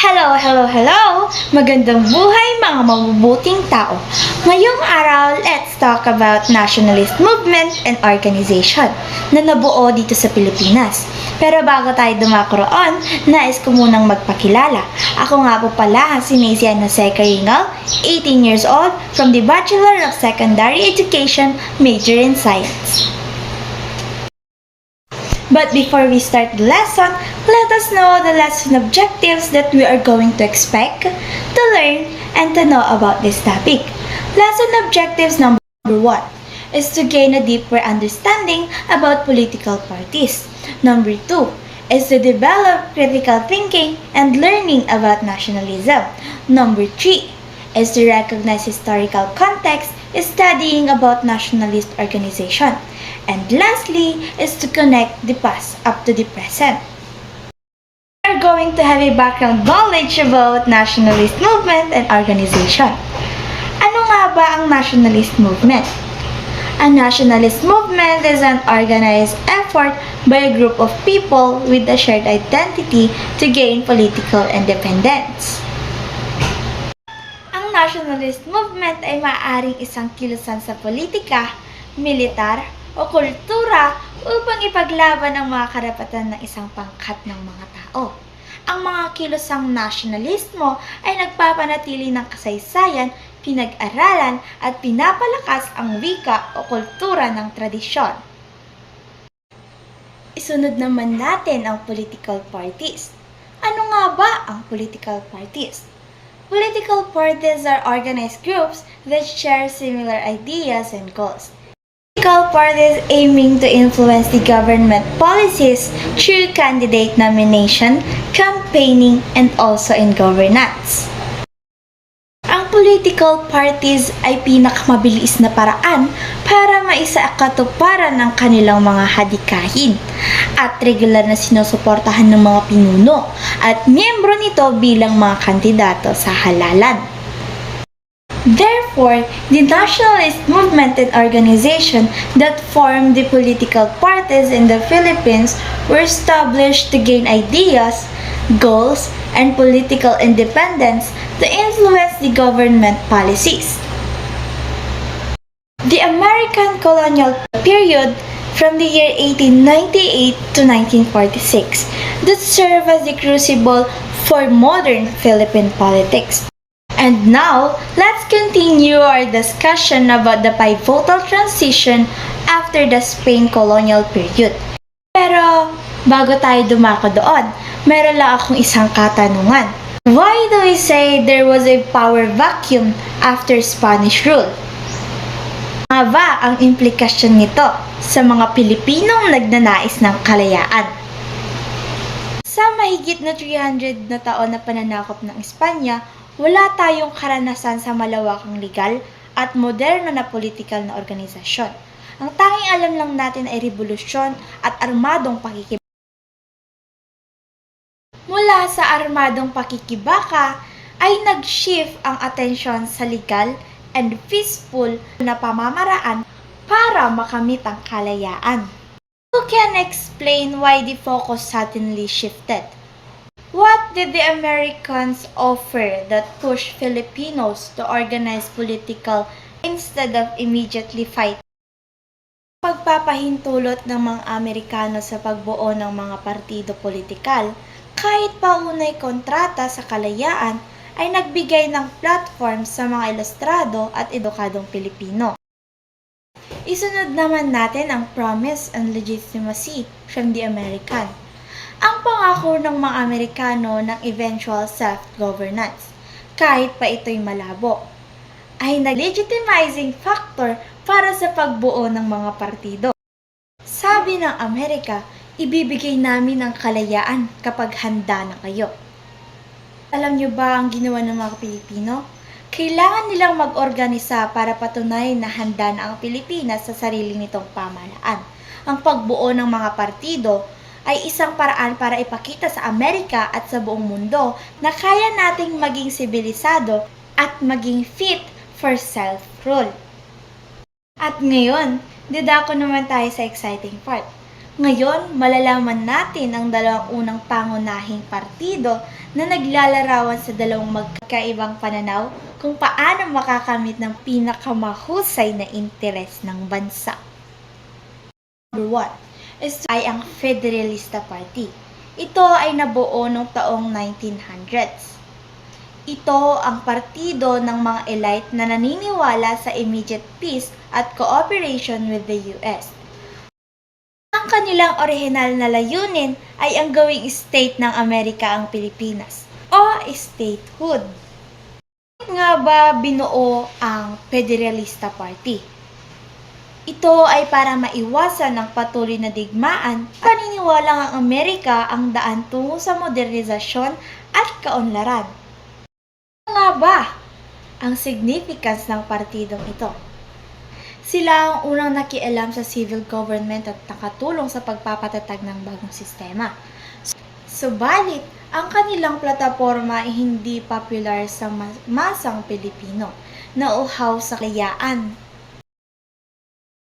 Hello, hello, hello! Magandang buhay mga mabubuting tao. Ngayong araw, let's talk about nationalist movement and organization na nabuo dito sa Pilipinas. Pero bago tayo dumakroon, nais ko munang magpakilala. Ako nga po pala si Naisian Jose Caringal, 18 years old, from the Bachelor of Secondary Education, major in Science. But before we start the lesson, let us know the lesson objectives that we are going to expect, to learn, and to know about this topic. Lesson objectives number 1 is to gain a deeper understanding about political parties. Number 2 is to develop critical thinking and learning about nationalism. Number 3 is to recognize historical context studying about nationalist organization. And lastly is to connect the past up to the present. We are going to have a background knowledge about nationalist movement and organization. Ano nga ba ang nationalist movement? A nationalist movement is an organized effort by a group of people with a shared identity to gain political independence. Ang nationalist movement ay maaaring isang kilusan sa politika, militar, o kultura upang ipaglaban ang mga karapatan ng isang pangkat ng mga tao. Ang mga kilosang nasyonalismo ay nagpapanatili ng kasaysayan, pinag-aralan at pinapalakas ang wika o kultura ng tradisyon. Isunod naman natin ang political parties. Ano nga ba ang political parties? Political parties are organized groups that share similar ideas and goals. Political parties aiming to influence the government policies through candidate nomination, campaigning, and also in governance. Ang political parties ay pinakamabilis na paraan para maisaakatuparan ng kanilang mga hadikahin at regular na sinusuportahan ng mga pinuno at miyembro nito bilang mga kandidato sa halalan. Therefore, the nationalist movement and organization that formed the political parties in the Philippines were established to gain ideas, goals, and political independence to influence the government policies. The American colonial period from the year 1898 to 1946 that served as the crucible for modern Philippine politics. And now, let's continue our discussion about the pivotal transition after the Spain colonial period. Pero, bago tayo dumako doon, meron lang akong isang katanungan. Why do we say there was a power vacuum after Spanish rule? Ano ba ang implikasyon nito sa mga Pilipinong nagnanais ng kalayaan? Sa mahigit na 300 na taon na pananakop ng Espanya, wala tayong karanasan sa malawakang legal at moderno na politikal na organisasyon. Ang tanging alam lang natin ay revolusyon at armadong pakikibaka. Mula sa armadong pakikibaka ay nag-shift ang atensyon sa legal and peaceful na pamamaraan para makamit ang kalayaan. Who can explain why the focus suddenly shifted? What did the Americans offer that pushed Filipinos to organize political instead of immediately fight? Pagpapahintulot ng mga Amerikano sa pagbuo ng mga partido politikal, kahit paunay kontrata sa kalayaan, ay nagbigay ng platform sa mga ilustrado at edukadong Pilipino. Isunod naman natin ang promise and legitimacy from the American. Ang pangako ng mga Amerikano ng eventual self-governance, kahit pa ito'y malabo, ay nag-legitimizing factor para sa pagbuo ng mga partido. Sabi ng Amerika, ibibigay namin ang kalayaan kapag handa na kayo. Alam niyo ba ang ginawa ng mga Pilipino? Kailangan nilang mag-organisa para patunayan na handa na ang Pilipinas sa sarili nitong pamahalaan. Ang pagbuo ng mga partido ay isang paraan para ipakita sa Amerika at sa buong mundo na kaya nating maging sibilisado at maging fit for self-rule. At ngayon, didako naman tayo sa exciting part. Ngayon, malalaman natin ang dalawang unang pangunahing partido na naglalarawan sa dalawang magkaibang pananaw kung paano makakamit ng pinakamahusay na interes ng bansa. Number 1 ay ang Federalista Party. Ito ay nabuo noong taong 1900s. Ito ang partido ng mga elite na naniniwala sa immediate peace at cooperation with the US. Ang kanilang orihinal na layunin ay ang gawing state ng Amerika ang Pilipinas o statehood. Bakit nga ba binuo ang Federalista Party? Ito ay para maiwasan ang patuloy na digmaan at paniniwalang ang Amerika ang daan tungo sa modernisasyon at kaunlaran. Ano nga ba ang significance ng partidong ito? Sila ang unang nakialam sa civil government at nakatulong sa pagpapatatag ng bagong sistema. Subalit, ang kanilang plataporma ay hindi popular sa masang Pilipino na uhaw sa kalayaan.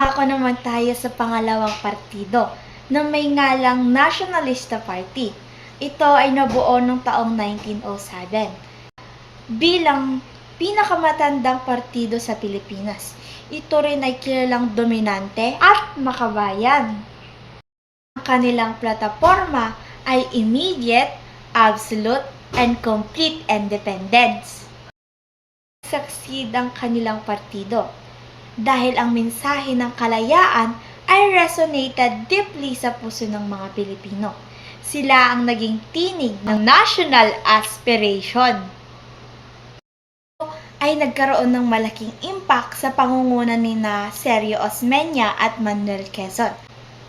Ako naman tayo sa pangalawang partido na may ngalang Nationalista Party. Ito ay nabuo noong taong 1907 bilang pinakamatandang partido sa Pilipinas. Ito rin ay kilalang dominante at makabayan. Ang kanilang plataporma ay immediate, absolute, and complete independence. Succeed ang kanilang partido dahil ang mensahe ng kalayaan ay resonated deeply sa puso ng mga Pilipino. Sila ang naging tinig ng national aspiration. Ay nagkaroon ng malaking impact sa pangunguna ni Sergio Osmeña at Manuel Quezon.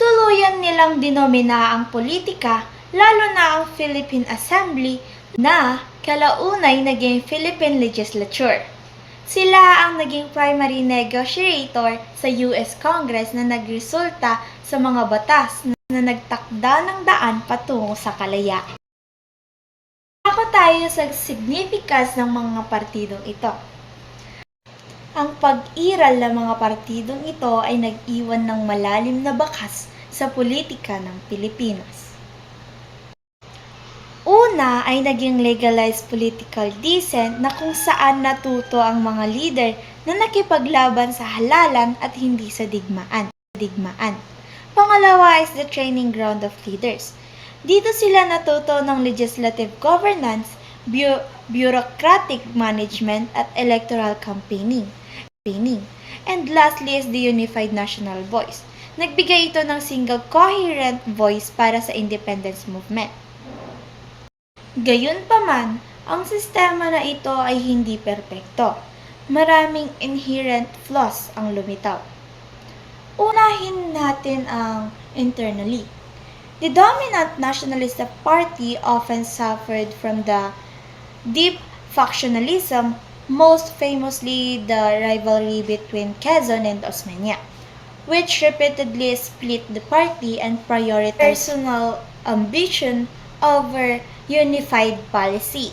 Tuluyan nilang dinomina ang politika, lalo na ang Philippine Assembly na kalaunay naging Philippine Legislature. Sila ang naging primary negotiator sa US Congress na nagresulta sa mga batas na nagtakda ng daan patungo sa kalayaan. Ako tayo sa significance ng mga partidong ito. Ang pag-iral ng mga partidong ito ay nag-iwan ng malalim na bakas sa politika ng Pilipinas. Una ay naging legalized political dissent na kung saan natuto ang mga leader na nakipaglaban sa halalan at hindi sa digmaan. Pangalawa is the training ground of leaders. Dito sila natuto ng legislative governance, bureaucratic management at electoral campaigning. And lastly is the unified national voice. Nagbigay ito ng single coherent voice para sa independence movement. Gayunpaman, ang sistema na ito ay hindi perpekto. Maraming inherent flaws ang lumitaw. Unahin natin ang internally. The dominant Nationalista Party often suffered from the deep factionalism, most famously the rivalry between Quezon and Osmeña, which repeatedly split the party and prioritized personal ambition over unified policy.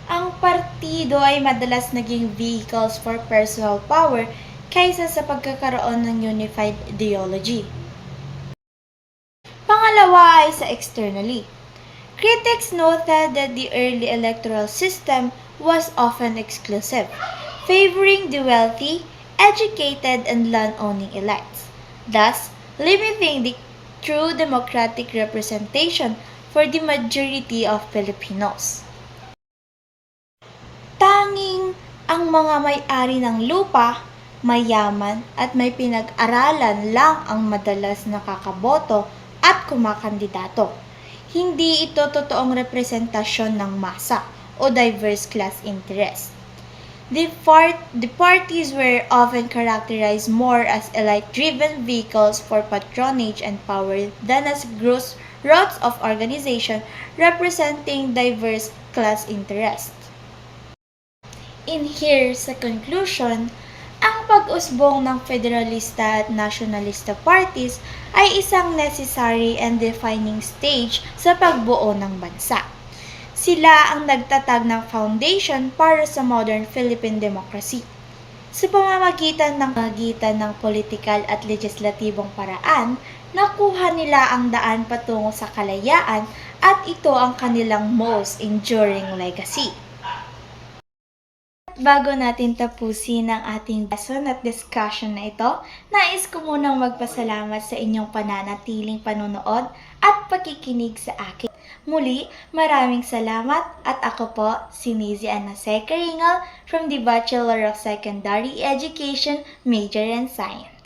Ang partido ay madalas naging vehicles for personal power kaysa sa pagkakaroon ng unified ideology. Pangalawa ay sa externally. Critics noted that the early electoral system was often exclusive, favoring the wealthy, educated, and land-owning elites, thus limiting the true democratic representation for the majority of Filipinos. Tanging ang mga may-ari ng lupa, mayaman at may pinag-aralan lang ang madalas nakakaboto at kumakandidato. Hindi ito totoong representasyon ng masa o diverse class interest. The parties were often characterized more as elite-driven vehicles for patronage and power than as routes of organization representing diverse class interests. In here, sa conclusion, ang pag-usbong ng Federalista at Nationalista parties ay isang necessary and defining stage sa pagbuo ng bansa. Sila ang nagtatag ng foundation para sa modern Philippine democracy. Sa pamamagitan ng politikal at legislatibong paraan, nakuha nila ang daan patungo sa kalayaan at ito ang kanilang most enduring legacy. Bago natin tapusin ang ating lesson at discussion na ito, nais ko munang magpasalamat sa inyong pananatiling panunood at pakikinig sa akin. Muli, maraming salamat at ako po si Nizy Anase Caringal from the Bachelor of Secondary Education, Major in Science.